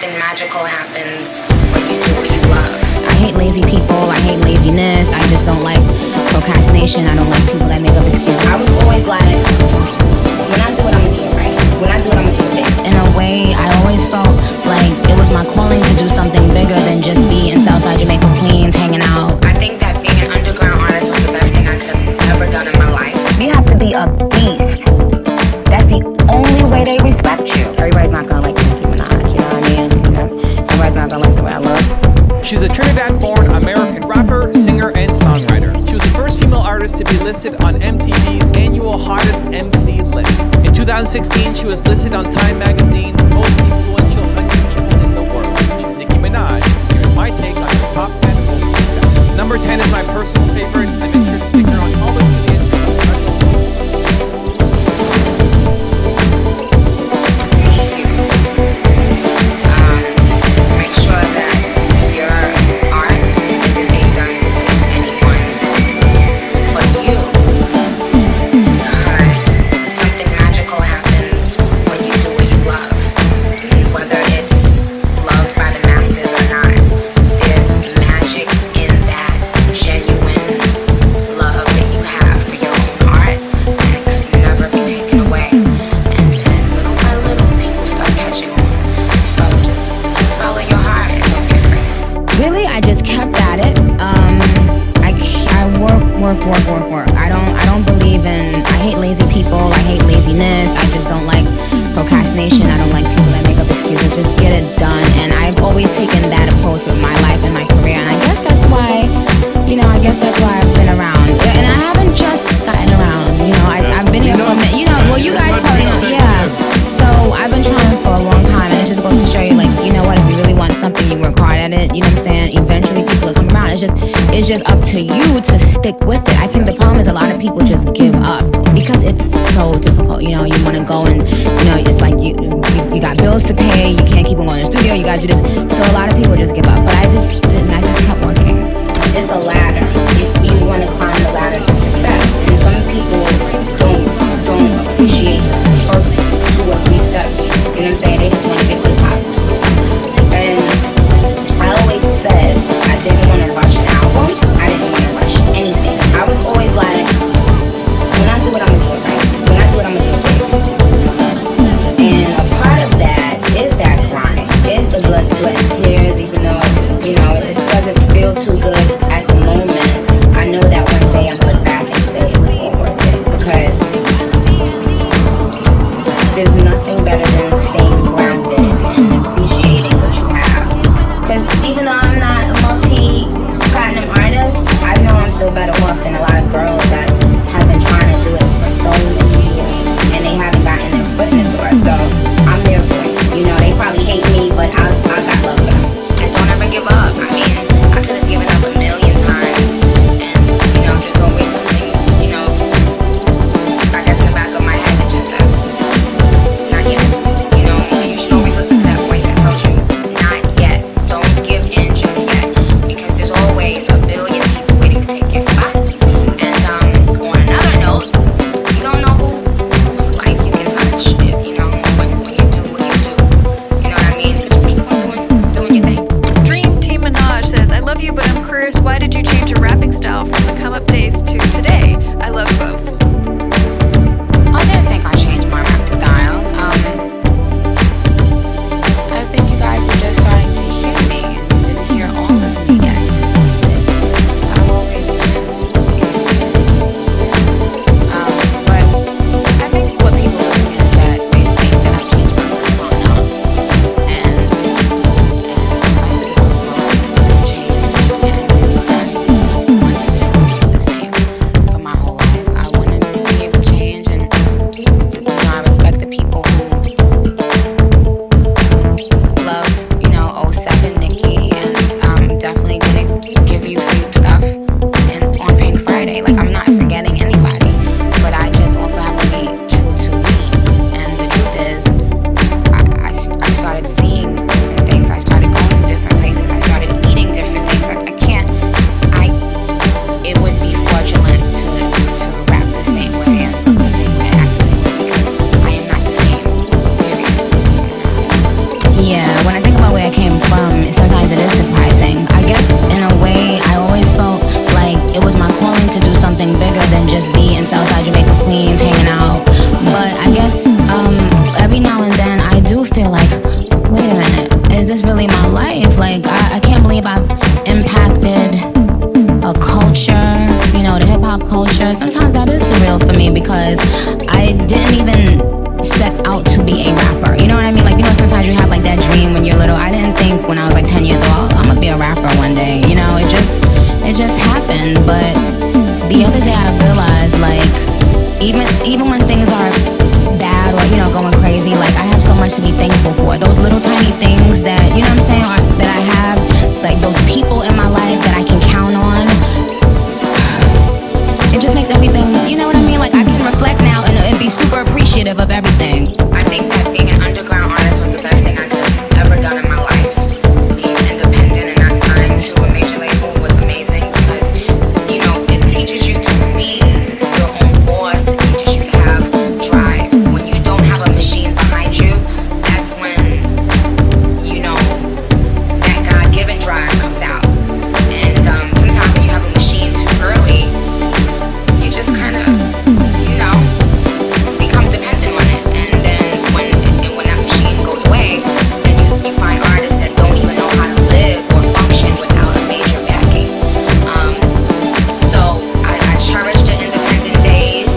Something magical happens when you do what you love. I hate lazy people, I hate laziness, I just don't like procrastination, I don't like people that make up excuses. I was always like, when I do it, I'm gonna do it right. When I do it, I'm gonna do it big. In a way, I always felt like it was my calling to do something bigger than just be in Southside Jamaica, Queens, hanging out. I think that being an underground artist was the best thing I could have ever done in my life. You have to be a beast. That's the only way they respect you. Everybody's not gonna like Nicki Minaj, you know what I mean? You know, everybody's not gonna like the way I look. She's a Trinidad-born American rapper, singer, and songwriter. She was the first female artist to be listed on MTV's annual Hottest MC list. In 2016, she was listed on Time Magazine's Most Influential 100 People in the World. She's Nicki Minaj. Here's my take on her top 10 most success. Number 10 is my personal favorite. I make sure to stick her on all the videos. Make sure that your art isn't being done to please anyone but you. Because something magical happens when you do what you love. And whether it's loved by the masses or not, there's magic in that genuine love that you have for your own art, and it could never be taken away. And then little by little, people start catching on. So just follow your heart and don't be afraid. Really, I just kept at it. I work. I don't believe in. I hate lazy people. I hate laziness. I just don't like procrastination. I don't like people that make up excuses. Just get it done. And I've always taken that approach with my life and my career. And I guess that's why, I've been around. And I haven't just gotten around. I've been here for a minute. Well, you guys probably know. Yeah. So I've been trying for a long time, and it just goes to show you, like, you know what? If you really want something, you work hard at it. You know what I'm saying? Eventually, people will come around. It's just up to you to stick with it. I think the problem is a lot of people just give up because it's so difficult. You want to go and it's like you got bills to pay. You can't keep on going to the studio. You got to do this. So a lot of people just give up. But I just didn't. I just kept working. It's a ladder. You want to climb the ladder to success. And some people don't appreciate the first 2 or 3 steps. You know what I'm saying? They just want to get to the top. And I always said I didn't want to rush an album. I didn't want to rush anything. I was always like, when I do it, I'm going to do it right. When I do it, I'm going to do it big. And a part of that is that grind. Is the blood, sweat, and tears, even though, it doesn't feel too good at the moment. I know that one day I'm going to look back and say it was all worth it. Because there's nothing better than staying grounded and appreciating what you have. Because even though I'm not a multi-platinum artist, I know I'm still better off than a lot of girls that have been trying to do it for so many years and they haven't gotten their foot in the door. So I'm there for it. They probably hate me, but I got love for them. where I came from, sometimes it is surprising. I guess in a way, I always felt like it was my calling to do something bigger than just be in Southside Jamaica, Queens, hanging out. But I guess every now and then I do feel like, wait a minute, is this really my life? Like, I can't believe I've impacted a culture, you know, the hip hop culture. Sometimes that is surreal for me because I didn't even set out to be a rapper. You know what I mean? Like, you know, sometimes you have like that dream when you're little. I didn't think when I was like 10 years old, I'm gonna be a rapper one day. You know, it just happened. But the other day I realized, like, even when things are bad or, you know, going crazy, like, I have so much to be thankful for. Those little tiny things that, you know what I'm saying, that I have, like those people in my life that I can count on. It just makes everything, you know what I mean? Like, I can reflect now and be super appreciative of everything. I think that being an underground artist was the best thing I could have ever done in my life. Being independent and not signed to a major label was amazing because, you know, it teaches you to be your own boss. It teaches you to have drive. When you don't have a machine behind you, that's when, you know, that God-given drive comes out. And sometimes when you have a machine too early, you just kind of, you know, become dependent on it. And then when that machine goes away, then you find artists that don't even know how to live or function without a major backing. So I cherish the independent days.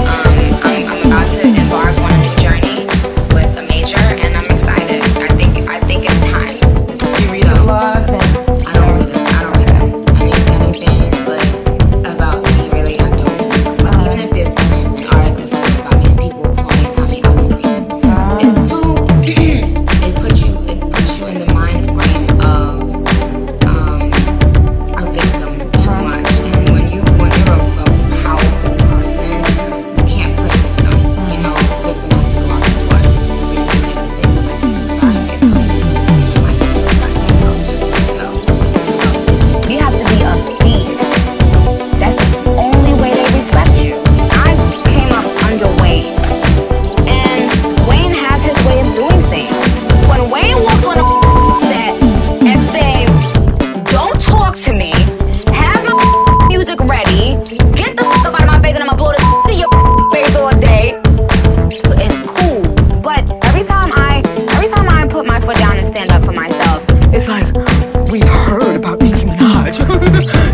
I'm about to embark on a new journey with a major, and I'm excited. I think it's time. You read the blogs and I don't read them. Anything like about me, really, I don't. Like, even if there's an article something about me and people will call me and tell me, I won't read it. It's too. It puts you in the mind frame of a victim too much. And when you're a powerful person, you can't play victim. You know, victim has to go out the door. It's just a really negative thing. It's like you feel sorry for yourself. There's no point in your life to feel sorry for yourself. It's just like, yo, let's go. You have to be a beast. That's the only way they respect you. I came up underweight, and Wayne has his way of doing things. When Wayne walks on a set and say, "Don't talk to me, have my music ready, get the up out of my face, and I'ma blow the to your face all day," it's cool. But every time I put my foot down and stand up for myself, it's like, we've heard about Nicki Minaj.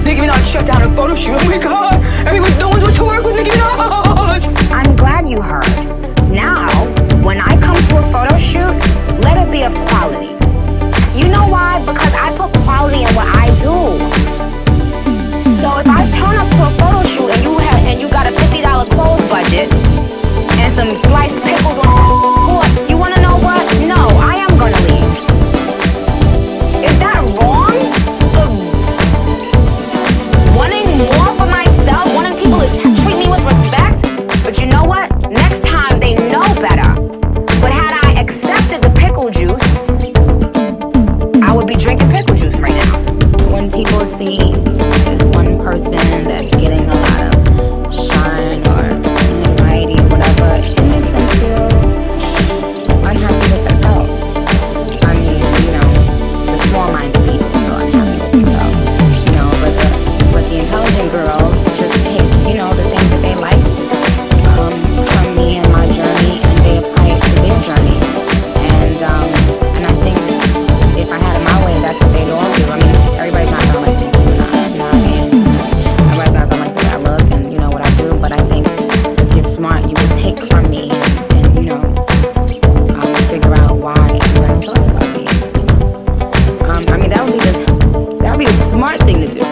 Nicki Minaj shut down a photo shoot. Oh my God, no one wants to work with Nicki Minaj. I'm glad you heard. Now, when I come to a photo shoot, let it be of quality. You know why? Because I put quality in what I do. So if I turn up to a photo shoot and you got a $50 clothes budget and some sliced pickles on board, you wanna know what? No, I am gonna leave. Is that wrong? Wanting more for myself, wanting people to treat me with respect? But you know what? Next time they know better. But had I accepted the pickle juice, I would be drinking pickle juice right now. When people see this one person that's getting a lot of shine or notoriety or whatever, it makes them feel unhappy with themselves. I mean, you know, the small-minded people feel unhappy with themselves. You know, but the intelligent girls just take, you know, the things that they like from me and my journey, and they apply it to their journey. And I think if I had it my way, that's what they'd all do. I mean, everybody's not gonna like me, you know what I mean? Everybody's not gonna like the way I look and, you know, what I do. But I think if you're smart, you would take from me and you know, figure out why everybody's talking about me. I mean, that would be a smart thing to do.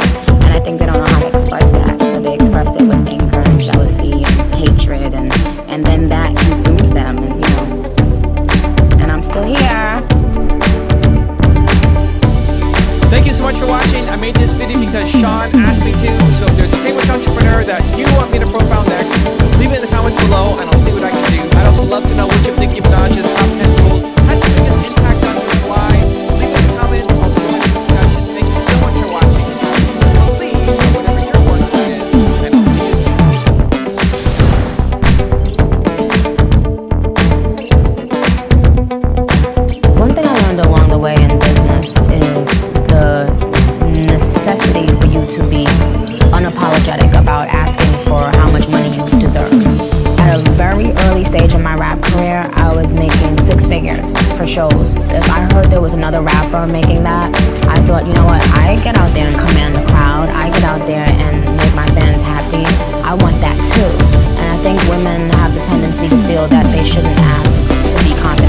And I think they don't know how to express that, so they express it with anger and jealousy and hatred, and then that consumes them, and you know. And I'm still here. Thank you so much for watching. I made this video because Sean asked me to. So if there's a famous entrepreneur that you want me to profile next, leave it in the comments below and I'll see what I can do. I'd also love to know which of Nicki Minaj's top 10 rules had the biggest impact on you and why. Leave it in the comments. I'll join the discussion. Thank you so much for watching. Please, whatever your workload is, and I'll see you soon. One thing I learned along the way in this for shows. If I heard there was another rapper making that, I thought, you know what, I get out there and command the crowd. I get out there and make my fans happy. I want that too. And I think women have the tendency to feel that they shouldn't ask to be compensated